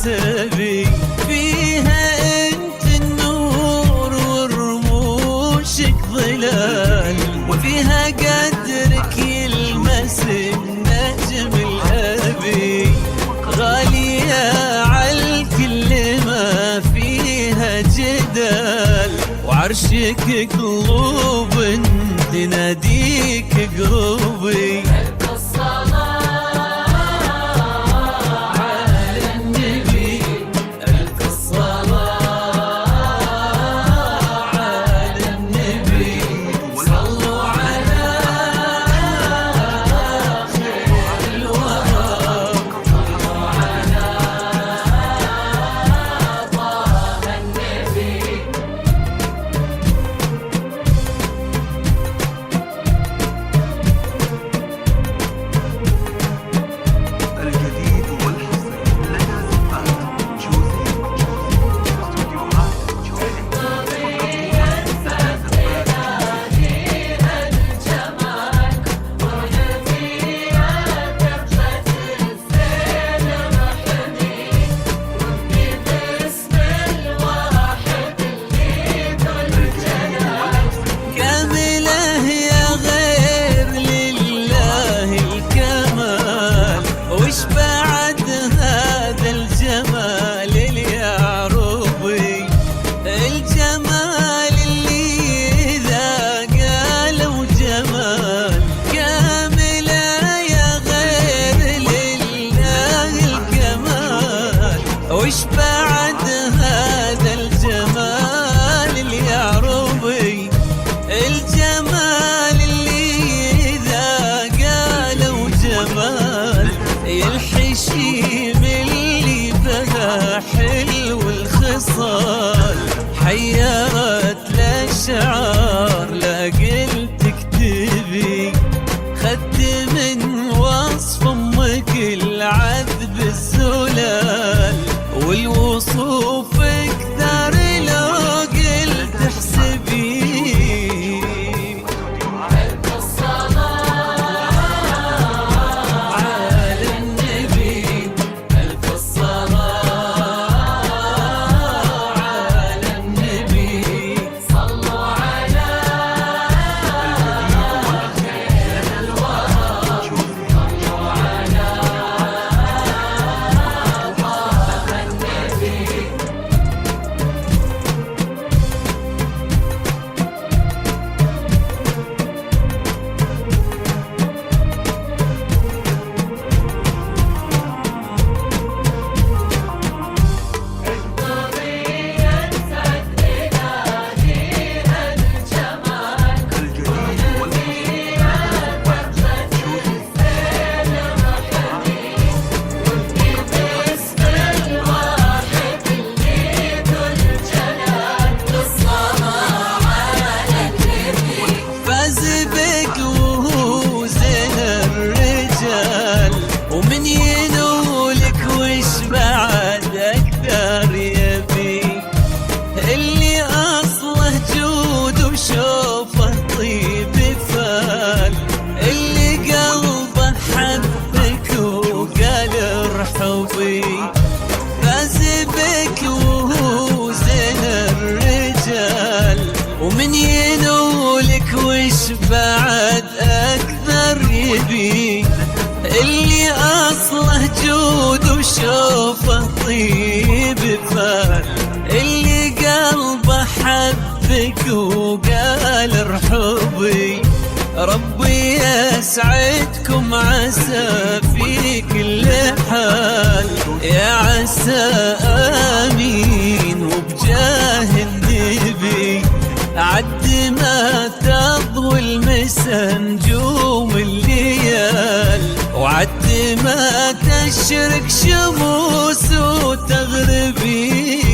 تبي، فيها انت النور ورموشك ظلال، وفيها قدرك يلمس النجم الابي، غالية عالكل ما فيها جدال، وعرشك قلوب تناديك قربي. وش بعد هذا الجمال يا عروبي، الجمال اللي إذا قالوا جمال كاملة يا غير لله الكمال. وش بعد هذا الجمال يا عروبي، الجمال اللي إذا قالوا جمال، الحشيم اللي بها حلو الخصال، حيرت الأشعار لا قلت اكتبي، خدت من وصف امك العذب الزلال، والوصوف اكثر لو قلت احسبي. ومن ينولك وش بعد أكثر يبي، اللي أصله جود وشوفه طيب فال، اللي قلبه حبك وقال ارحبي، فاز بك وهو زين الرجال. ومن ينولك وش بعد أكثر يبي، اللي أصله جود وشوفه طيب فال، اللي قلبه حبك وقال ارحبي. ربي يسعدكم عسى في كل حال، يا عسى آمين وبجاه النبي، عد ما تضوي المسا نجوم الليال، وعد ما تشرق شموس وتغربي.